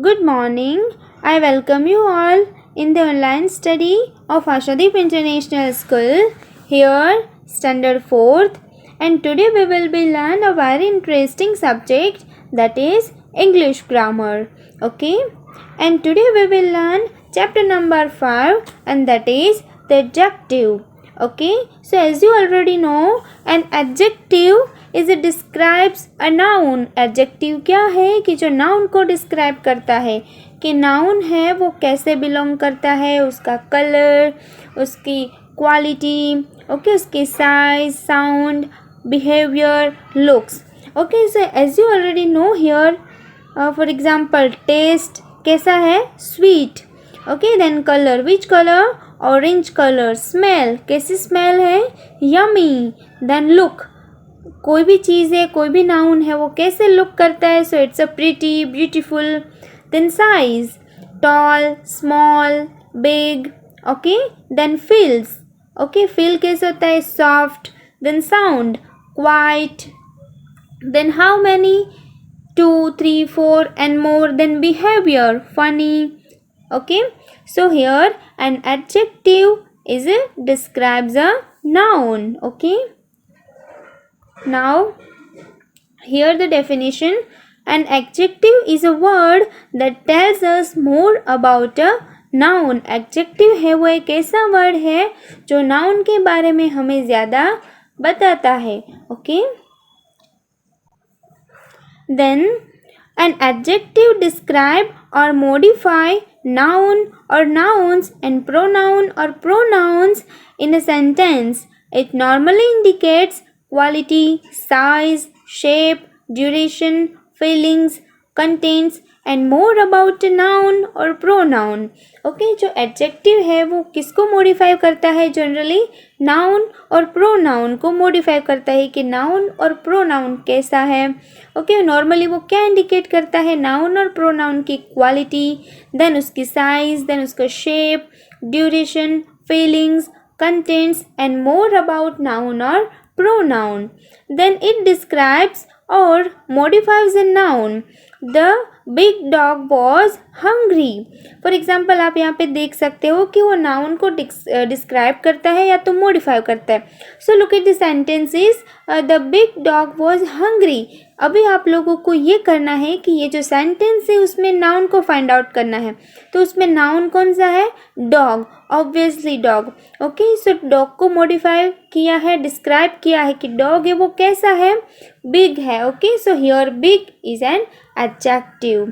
Good morning. I welcome you all in the online study of Ashadeep International School, here standard 4th, and today we will be learn a very interesting subject, that is English grammar. Okay, and today we will learn chapter number 5, and that is the adjective. Okay, so as you already know, an adjective is describes a noun. Adjective क्या है कि जो noun को describe करता है कि noun है वो कैसे बिलोंग करता है, उसका कलर, उसकी क्वालिटी, ओके, उसकी size, sound, behaviour, looks. Okay, so as you already know here, for example taste कैसा है, sweet. Okay, then colour, which colour, orange colour. Smell कैसी स्मेल है, यमी. देन लुक, कोई भी चीज़ है, कोई भी नाउन है, वो कैसे लुक करता है, so it's a pretty, beautiful. Then size, tall, small, big. Okay, then feels, okay, feel कैसे होता है, soft. Then sound, quiet. Then how many, 2, 3, 4 and more. Then behavior, funny. Okay, so here an adjective is describes a noun. Okay, now here the definition. An adjective is a word that tells us more about a noun. adjective है वो एक ऐसा word है जो noun के बारे में हमें ज़्यादा बताता है. Okay, then an adjective describe or modify noun or nouns and pronoun or pronouns in a sentence. It normally indicates quality, size, shape, duration, feelings, contents and more about a noun or pronoun. Okay, जो adjective है वो किसको modify करता है, generally noun और pronoun को modify करता है कि नाउन और प्रोनाउन कैसा है. ओके, नॉर्मली वो क्या इंडिकेट करता है, नाउन और प्रोनाउन की क्वालिटी, देन उसकी साइज, देन उसका shape, duration, feelings, contents and more about noun or pronoun. Then it describes or modifies a noun. The big dog was hungry. For example, आप यहाँ पे देख सकते हो कि वो नाउन को डिस्क्राइब करता है या तो मॉडिफाई करता है. So look at the sentences. The big dog was hungry. अभी आप लोगों को ये करना है कि ये जो सेंटेंस है उसमें नाउन को फाइंड आउट करना है. तो उसमें नाउन कौन सा है, डॉग, ऑब्वियसली डॉग. ओके, सो डॉग को मॉडिफाई किया है, डिस्क्राइब किया है कि डॉग है वो कैसा है, बिग है. Okay, so here big is an adjective.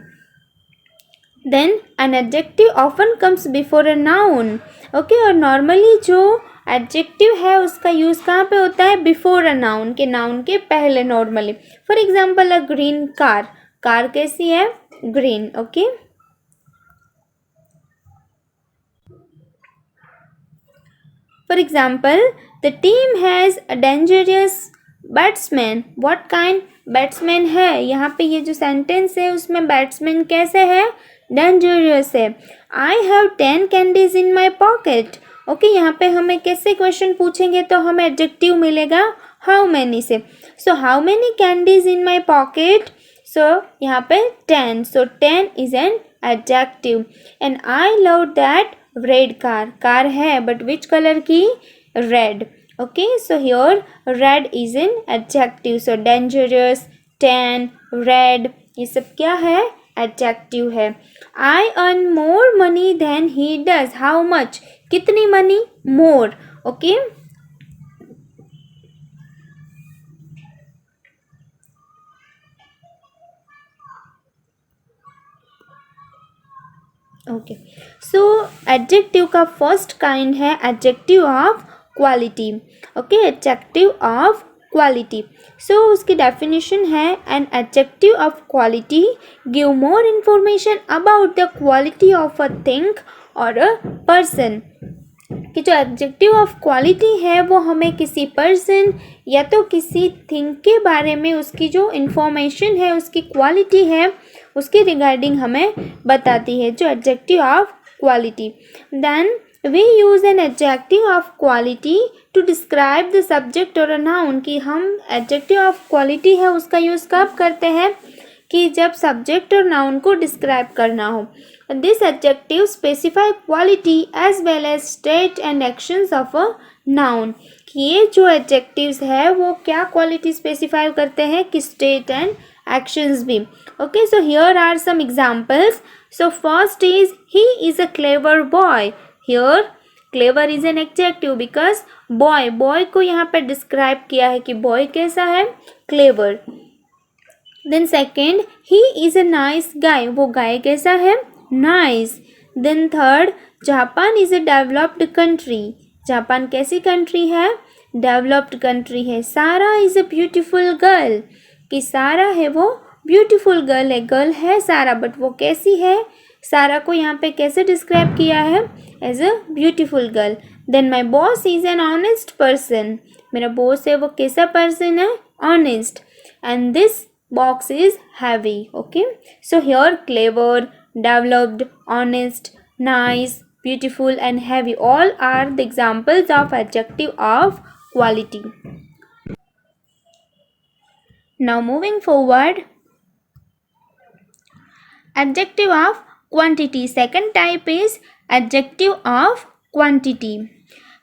Then an adjective often comes before a noun. Okay, और नॉर्मली जो एडजेक्टिव है उसका यूज़ कहाँ पे होता है, बिफोर अ नाउन, के नाउन के पहले normally. For example a green car. Car कैसी है, green. Okay, for example the team has a dangerous batsman. What kind, batsman है. यहाँ पे ये जो सेंटेंस है उसमें बैट्समैन कैसे है, डेंजरियस है. I have 10 candies in my pocket. Okay, यहाँ पे हमें कैसे क्वेश्चन पूछेंगे तो हमें एडजेक्टिव मिलेगा how many say. So how many candies in my pocket, so यहाँ पे 10, so 10 is an adjective. And I love that red car. Car है बट विच कलर की, red. Okay, so here red is an adjective. So dangerous, 10, red, ये सब क्या है, adjective है. I earn more money than he does. How much, कितनी money, more. Okay, okay, so adjective का first kind है adjective of quality. Okay, adjective of quality. So उसकी definition है, an adjective of quality give more information about the quality of a thing और a person. कि जो adjective of quality है वो हमें किसी पर्सन या तो किसी थिंग के बारे में उसकी जो इंफॉर्मेशन है, उसकी क्वालिटी है, उसके रिगार्डिंग हमें बताती है, जो adjective of quality. Then we use an adjective of quality to describe the subject और अ नाउन. कि हम एडजेक्टिव ऑफ क्वालिटी है उसका यूज़ कब करते हैं, कि जब सब्जेक्ट और नाउन को डिस्क्राइब करना हो। This adjective specify quality as well as state and actions of a noun. ये जो एडजेक्टिव्स है वो क्या क्वालिटी स्पेसिफाई करते हैं कि स्टेट एंड actions भी। Okay, so here are some examples. So first is he is a clever boy. Here clever is an adjective because boy को यहाँ पे describe किया है कि boy कैसा है, clever. Then second, he is a nice guy. वो guy कैसा है, nice. Then third, Japan is a developed country. Japan कैसी country है, developed country है. सारा is a beautiful girl. कि सारा है वो ब्यूटीफुल गर्ल है, गर्ल है सारा, बट वो कैसी है, सारा को यहाँ पे कैसे डिस्क्राइब किया है, as a beautiful girl. Then my boss is an honest person. मेरा बॉस है वो कैसा पर्सन है, honest. And this box is heavy. Okay, so here clever, developed, honest, nice, beautiful and heavy all are the examples of adjective of quality. Now moving forward, adjective of quantity. Second type is adjective of quantity.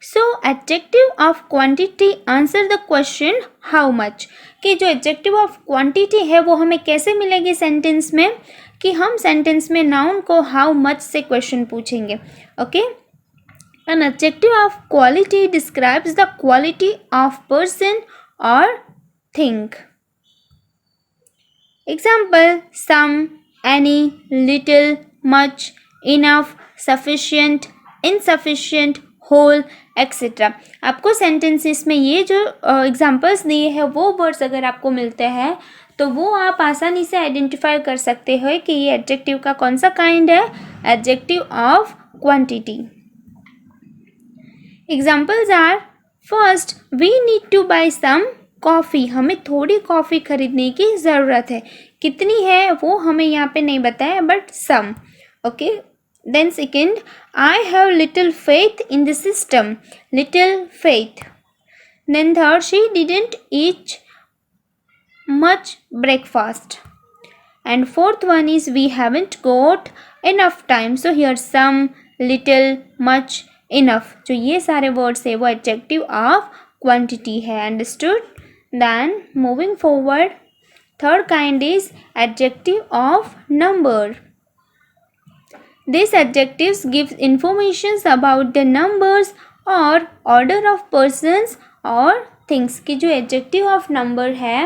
So adjective of quantity answer the question how much. कि जो adjective of quantity है वो हमें कैसे मिलेगी sentence में, कि हम सेंटेंस में नाउन को how much से क्वेश्चन पूछेंगे. Okay, an adjective of quality describes the quality of person or thing. Example, some, any, little, much, enough, sufficient, insufficient, whole, etc. आपको सेंटेंसेस में ये जो एग्जाम्पल्स दिए हैं वो वर्ड्स अगर आपको मिलते हैं तो वो आप आसानी से आइडेंटिफाई कर सकते हो कि ये एडजेक्टिव का कौन सा काइंड है, adjective of quantity. Examples are, first, we need to buy some coffee. हमें थोड़ी कॉफ़ी खरीदने की ज़रूरत है. कितनी है वो हमें यहाँ पे नहीं बताया, but some. Okay, then second, I have little faith in the system. Little faith. Then third, she didn't eat much breakfast. And fourth one is we haven't got enough time. So here some, little, much, enough, जो ये सारे words है वो adjective of quantity है. Understood? Then moving forward, third kind is adjective of number. These adjectives give informations about the numbers or order of persons or things. कि जो adjective of number है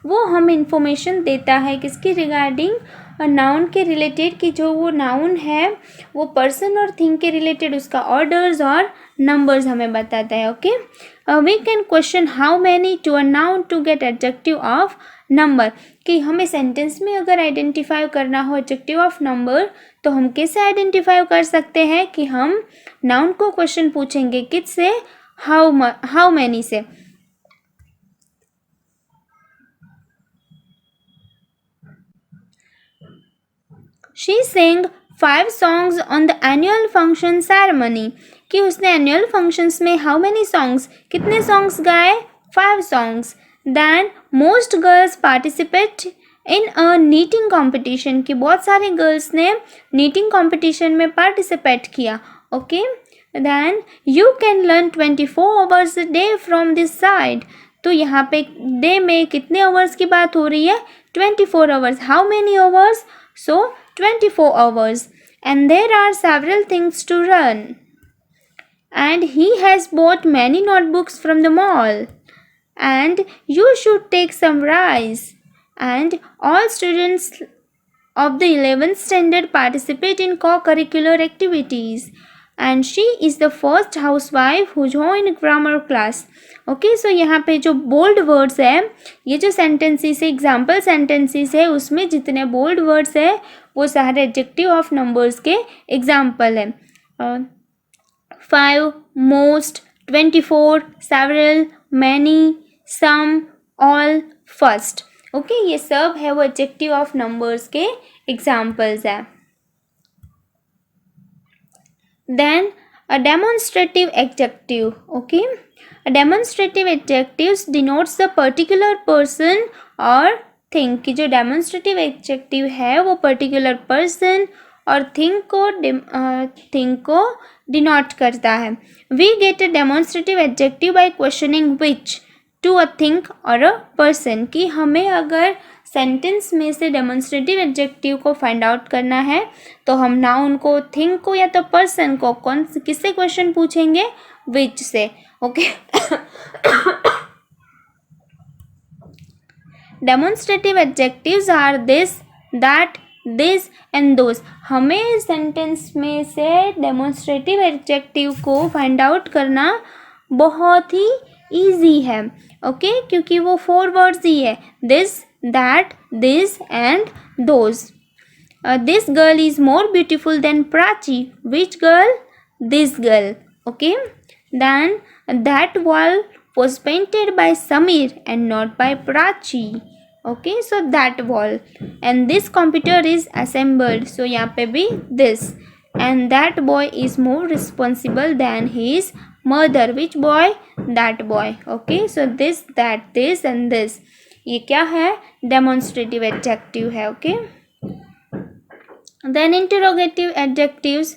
वो हमें information देता है किसकी रिगार्डिंग, नाउन के रिलेटेड, कि जो वो नाउन है वो पर्सन और थिंग के रिलेटेड उसका ऑर्डर्स और नंबर्स हमें बताता है. Okay, we can question how many to a noun to get adjective of number. कि हमें सेंटेंस में अगर आइडेंटिफाई करना हो एडजेक्टिव ऑफ नंबर तो हम कैसे आइडेंटिफाई कर सकते हैं, कि हम नाउन को क्वेश्चन पूछेंगे किससे, हाउ मैनी से. She sang 5 songs on the annual function ceremony. कि उसने एनुअल फंक्शंस में हाउ मैनी सॉन्ग्स, कितने सॉन्ग्स गाए, 5 songs. Then most girls participate in a knitting competition. कि बहुत सारे गर्ल्स ने नीटिंग कॉम्पिटिशन में पार्टिसिपेट किया. Okay, then you can learn 24 hours a day from this side. तो यहाँ पे डे में कितने आवर्स की बात हो रही है, 24 hours. How many hours, so 24 hours. And there are several things to learn. And he has bought many notebooks from the mall. And you should take some rice. And all students of the 11th standard participate in co-curricular activities. And she is the first housewife who joined grammar class. Okay, so यहाँ पे जो bold words है, ये जो sentences है, example sentences है, उसमें जितने बोल्ड वर्ड्स है वो सारे एडजेक्टिव ऑफ नंबर्स के एग्जाम्पल है. 5, most, 24, several, many, some, all, first. Okay, ये सब है वो एडजेक्टिव ऑफ नंबर्स के एग्जाम्पल्स है. Then a demonstrative adjective. Okay, a demonstrative adjective denotes the particular person or thing की जो डेमोन्स्ट्रेटिव एडजेक्टिव है वो पर्टिकुलर पर्सन और थिंग को डिनोट करता है. We get a demonstrative adjective by questioning which to a thing और a person. कि हमें अगर सेंटेंस में से डेमोन्स्ट्रेटिव एडजेक्टिव को फाइंड आउट करना है तो हम नाउन को, थिंग को या तो पर्सन को किससे क्वेश्चन पूछेंगे? विच से. Okay. Demonstrative adjectives are this, that, this and those. हमें सेंटेंस में से डेमोन्स्ट्रेटिव एडजेक्टिव को फाइंड आउट करना बहुत ही ईजी है. ओके क्योंकि वो 4 वर्ड्स ही है. This, that, this and those. This girl is more beautiful then Prachi. Which girl? This girl. Okay. Then that wall was painted by Samir and not by Prachi. Okay, so that wall. And this computer is assembled. So यहाँ पे भी this. And that boy is more responsible than his mother. Which boy? That boy. Okay, so this, that, this and this. ये क्या है? Demonstrative adjective है. Okay. Then interrogative adjectives.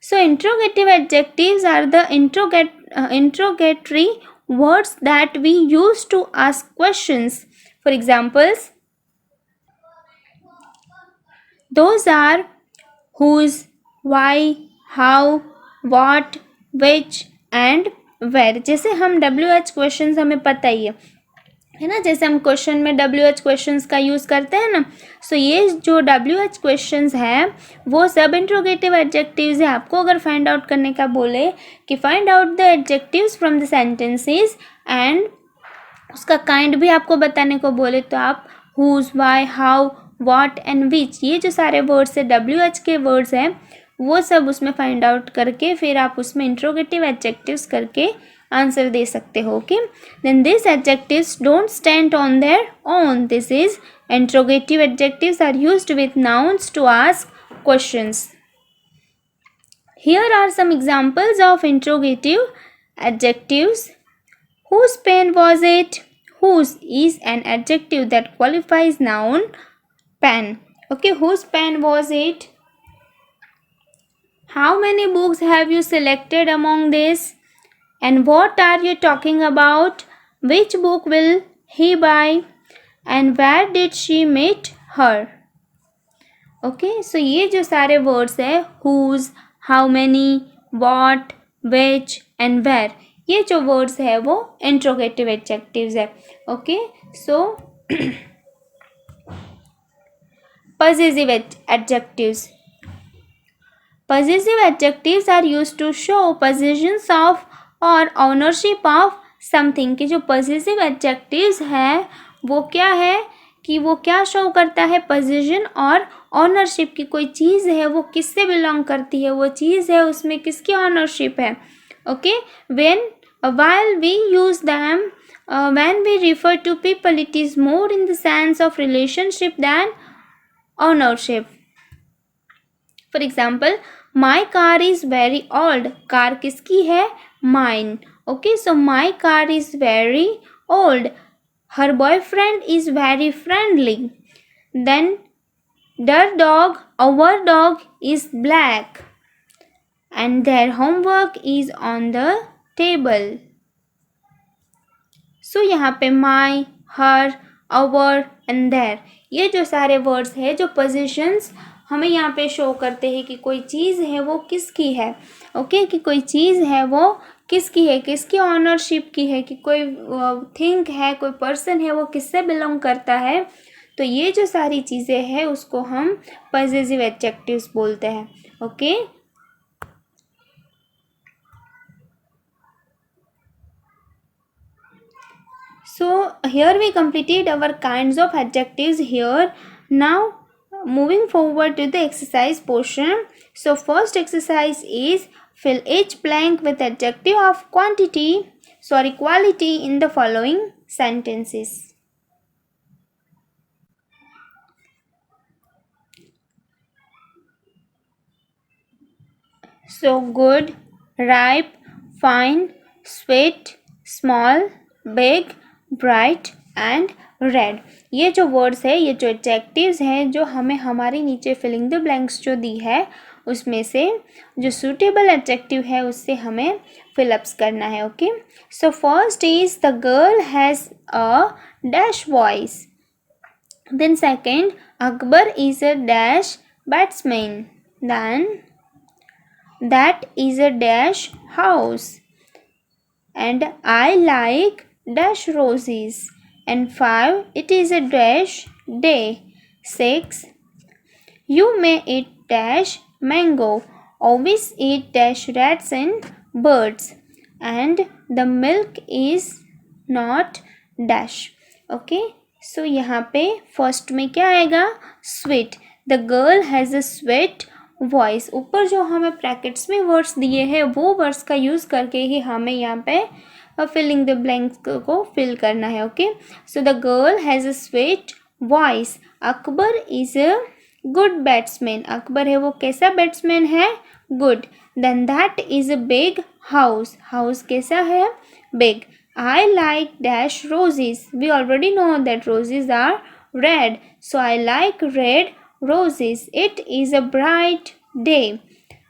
So interrogative adjectives are the interrogatory words that we use to ask questions. For examples, those are whose, why, how, what, which and where. जैसे हम WH questions हमें पता ही है ना, जैसे हम question में WH questions का यूज़ करते हैं ना. सो ये जो WH क्वेश्चंस है वो सब इंट्रोगेटिव एडजेक्टिव्स है. आपको अगर फाइंड आउट करने का बोले कि find out the adjectives from the sentences and उसका काइंड भी आपको बताने को बोले तो आप whose, why, how, what and which, ये जो सारे वर्ड्स है WH के वर्ड्स हैं वो सब उसमें फाइंड आउट करके फिर आप उसमें इंट्रोगेटिव एडजेक्टिव्स करके आंसर दे सकते हो. Okay. Then this adjectives don't stand on their own. This is interrogative adjectives are used with nouns to ask questions. Here are some examples of interrogative adjectives. Whose pen was it? Whose is an adjective that qualifies noun pen. Okay, whose pen was it? How many books have you selected among this? And what are you talking about? Which book will he buy? And where did she meet her? Okay, so ये जो सारे words है whose, how many, what, which and where, ये जो words है वो interrogative adjectives है. Okay. So possessive adjectives. Possessive adjectives are used to show possessions of or ownership of something. कि जो possessive adjectives है वो क्या है कि वो क्या शो करता है? पोजीशन और ऑनरशिप की. कोई चीज़ है वो किससे बिलोंग करती है, वो चीज़ है उसमें किसकी ऑनरशिप है. Okay. While we use them when we refer to people, it is more in the sense of relationship than ownership. For example, my car is very old. Car किसकी है? Mine. Okay, so my car is very old. Her boyfriend is very friendly. Then their dog, our dog, is black. And their homework is on the table. So यहाँ पे माई, हर, अवर and there, ये जो सारे words है जो positions हमें यहाँ पे शो करते हैं कि कोई चीज़ है वो किसकी है. ओके. कि कोई चीज़ है वो किसकी है, किसकी ऑनरशिप की है, कि कोई थिंग है, कोई पर्सन है वो किससे बिलोंग करता है. तो ये जो सारी चीज़ें हैं उसको हम पोजेसिव एडजेक्टिव्स बोलते हैं. Okay. So here we completed our kinds of adjectives here. Now moving forward to the exercise portion. So first exercise is fill each blank with adjective of quality in the following sentences. So good, ripe, fine, sweet, small, big, bright and red. ये जो words है, ये जो adjectives हैं जो हमें हमारी नीचे फिलिंग द ब्लैंक्स जो दी है उसमें से जो सूटेबल एडजेक्टिव है उससे हमें फिलअप्स करना है। Okay, so first is the girl has a dash voice. Then second, Akbar is a dash batsman. Then that is a dash house, and I like dash roses. And 5, it is a dash day. 6, you may eat dash mango, always eat dash rats and birds, and the milk is not dash. Okay, so यहाँ पे first में क्या आएगा, sweet. The girl has a sweet voice. ऊपर जो हमें brackets में words दिए हैं वो वर्ड्स का यूज़ करके ही हमें यहाँ पे फिलिंग द ब्लैंक्स को फिल करना है। Okay, so the girl has a sweet voice. Akbar is a good batsman. Akbar है वो कैसा बैट्समैन है, good. Then that is a big house. House कैसा है, big. I like dash roses. We already know that roses are red. So I like red roses. It is a bright day.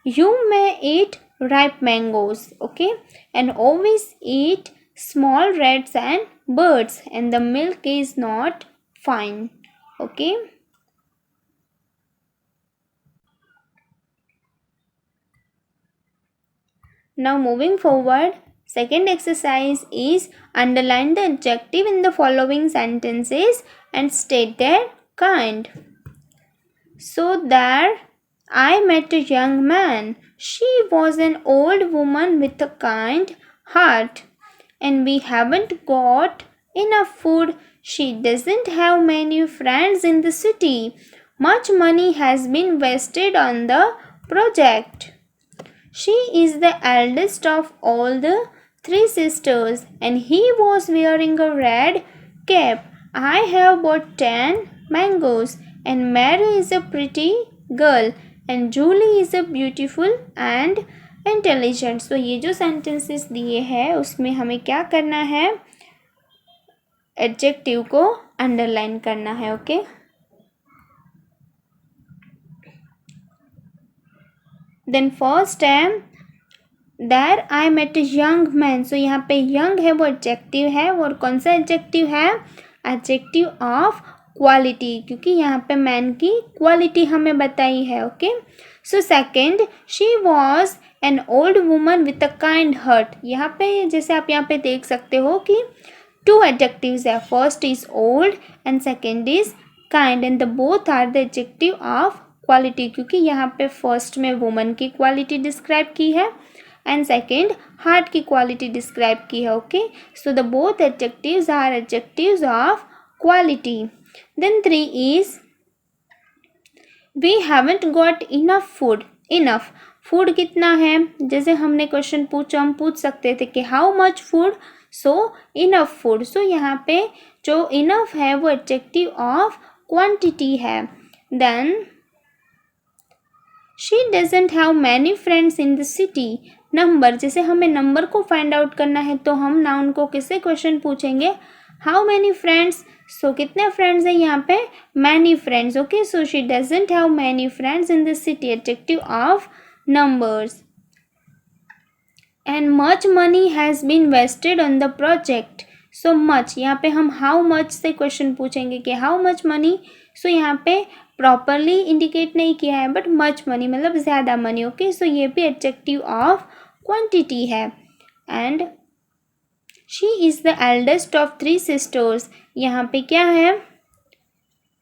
You may eat ripe mangoes. Okay. And always eat small rats and birds. And the milk is not fine. Okay. Now moving forward. Second exercise is underline the adjective in the following sentences and state their kind. So there I met a young man. She was an old woman with a kind heart, and we haven't got enough food. She doesn't have many friends in the city. Much money has been wasted on the project. She is the eldest of all the 3 sisters, and he was wearing a red cap. I have bought 10 mangoes, and Mary is a pretty girl, and Julie is a beautiful and intelligent. So ये जो sentences दिए हैं उसमें हमें क्या करना है, adjective को अंडरलाइन करना है। ओके, देन फर्स्ट है there I met a young man. So यहाँ पे यंग है वो एडजेक्टिव है, और कौन सा एडजेक्टिव है, एडजेक्टिव ऑफ क्वालिटी, क्योंकि यहाँ पे मैन की क्वालिटी हमें बताई है। Okay, so second, she was an old woman with a kind heart. यहाँ पे जैसे आप यहाँ पे देख सकते हो कि 2 एडजेक्टिव्स है, first is old and second is kind, and the both are the adjective of quality, क्योंकि यहाँ पे फर्स्ट में वुमन की क्वालिटी डिस्क्राइब की है एंड सेकेंड हार्ट की क्वालिटी डिस्क्राइब की है। Okay, so the both adjectives are adjectives of quality. Then 3 is we haven't got enough food. Enough food कितना है, जैसे हमने क्वेश्चन पूछा, हम पूछ सकते थे कि how much food, so enough food. So यहाँ पे जो इनफ है वो एडजेक्टिव ऑफ क्वांटिटी है। Then she doesn't have many friends in the city. Number, जैसे हमें नंबर को फाइंड आउट करना है तो हम नाउन को किससे क्वेश्चन पूछेंगे, हाउ मैनी फ्रेंड्स। सो कितने फ्रेंड्स हैं यहाँ पे, many friends. Okay, so she doesn't have many friends in the city, adjective of numbers. And much money has been wasted on the project. So much, यहाँ पे हम how much से question पूछेंगे कि हाउ मच मनी। सो यहाँ पे properly indicate नहीं किया है, बट मच मनी मतलब ज़्यादा मनी। ओके, सो ये भी एडजेक्टिव ऑफ क्वांटिटी है। And she is the eldest of 3 sisters. यहाँ पे क्या है,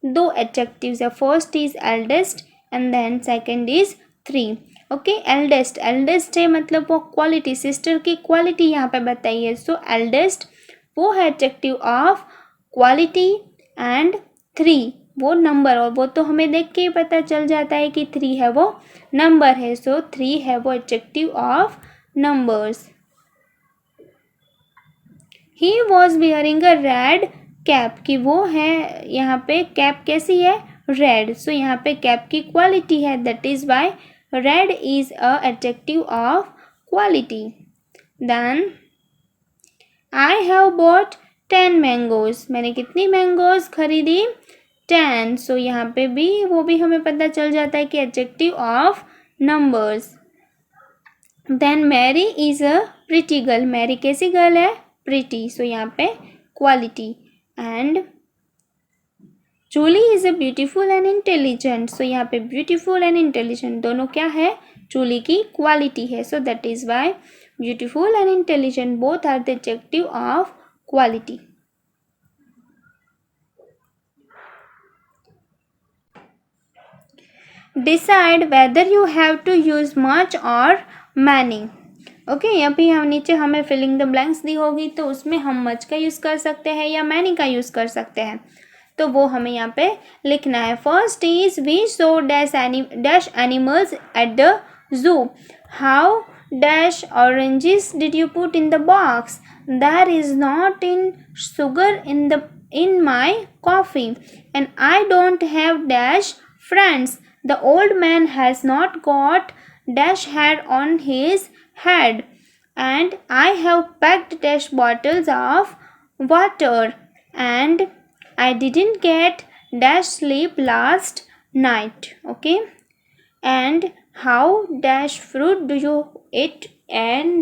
2 एडजेक्टिव्स है, first is eldest and then second is 3। Okay, eldest, eldest है मतलब वो क्वालिटी, सिस्टर की क्वालिटी यहाँ पे बताई है। सो एल्डेस्ट वो है एडजेक्टिव ऑफ क्वालिटी, एंड 3 वो नंबर, और वो तो हमें देख के ही पता चल जाता है कि 3 है वो नंबर है। सो 3 है वो adjective of numbers. He was wearing a red cap, कि वो है यहाँ पे कैप कैसी है, रेड। सो यहाँ पे कैप की क्वालिटी है, that is why red is a adjective of quality. Then I have bought 10 mangoes, मैंने कितनी मैंगोज खरीदी? 10. सो यहाँ पे भी वो भी हमें पता चल जाता है कि adjective of numbers. Then Mary is a pretty girl, Mary कैसी गर्ल है? प्रिटी. सो यहाँ पे quality. And Julie is a beautiful and intelligent, so यहाँ पे ब्यूटीफुल एंड इंटेलिजेंट दोनों क्या है? जूली की क्वालिटी है. So that is why beautiful and intelligent both are the adjective of quality. Decide whether you have to use much और many. Okay, अभी हम नीचे हमें फिलिंग द ब्लैंक्स दी होगी तो उसमें हम मच का यूज़ कर सकते हैं या मैनी का यूज़ कर सकते हैं, तो वो हमें यहाँ पे लिखना है. First is we saw dash animals at the zoo. How dash oranges did you put in the box? There is not in sugar in my coffee and I don't have dash friends. The old man has not got dash hair on his head and I have packed dash bottles of water and I didn't get dash sleep last night. Okay, and how dash fruit do you eat an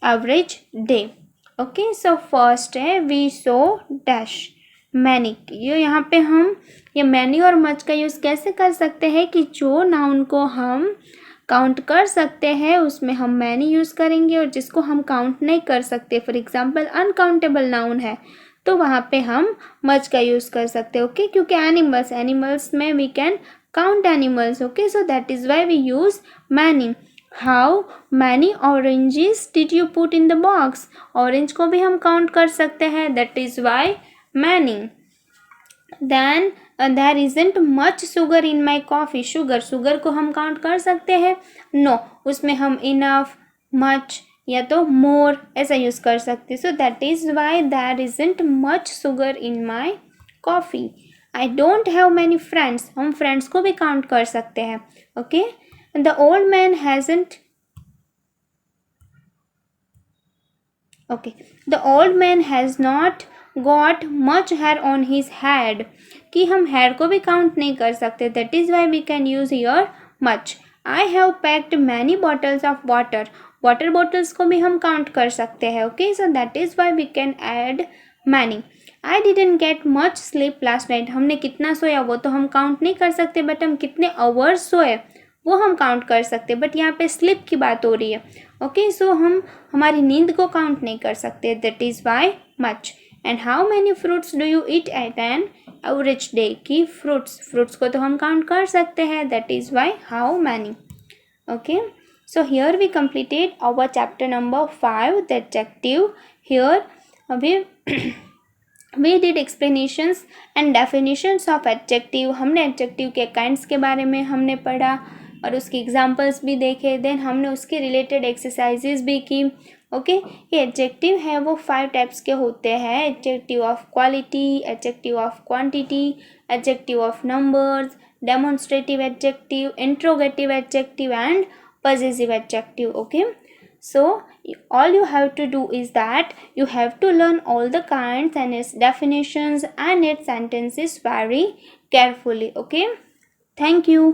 average day? Okay, so first है we saw dash many. ये यहाँ पे हम ये many और much का use कैसे कर सकते हैं कि जो नाउन को हम काउंट कर सकते हैं उसमें हम मैनी यूज़ करेंगे और जिसको हम काउंट नहीं कर सकते, फॉर एग्जांपल अनकाउंटेबल नाउन है, तो वहाँ पे हम मच का यूज़ कर सकते हैं. ओके, क्योंकि एनिमल्स में we can count animals. Okay, so that is why we use many. How many oranges did you put in the box? Orange को भी हम काउंट कर सकते हैं, that is why many. Then there isn't much sugar in my coffee. Sugar को हम count कर सकते हैं? नो, उसमें हम इनफ, मच या तो मोर ऐसा यूज़ कर सकते हैं. So that is why there isn't much sugar in my coffee. I don't have many friends, हम फ्रेंड्स को भी काउंट कर सकते हैं. Okay, the old man hasn't the old man has not got much hair on his head कि हम hair को भी count नहीं कर सकते. that is why we can use here much. I have packed many bottles of water. water bottles को भी हम count कर सकते हैं. okay, so that is why we can add many. I didn't get much sleep last night. हमने कितना सोया वो तो हम count नहीं कर सकते, बट हम कितने hours सोए वो हम काउंट कर सकते हैं. बट यहाँ पे स्लिप की बात हो रही है. ओके, सो हम हमारी नींद को काउंट नहीं कर सकते. That is why much. And how many fruits do you eat at an average day की फ्रूट्स को तो हम काउंट कर सकते हैं. That is why how many. Okay, so here we completed our chapter number 5 the adjective. Here अभी we did explanations and definitions of adjective. हमने adjective के kinds के बारे में हमने पढ़ा और उसकी एग्जाम्पल्स भी देखे. देन हमने उसके रिलेटेड एक्सरसाइजेज भी की. ओके, ये एडजेक्टिव है वो 5 टाइप्स के होते हैं. Adjective of quality, adjective of quantity, adjective of numbers, demonstrative adjective, interrogative adjective and possessive adjective. Okay, so all you have to do is that you have to learn all the kinds and its definitions and its sentences very carefully. Okay, thank you.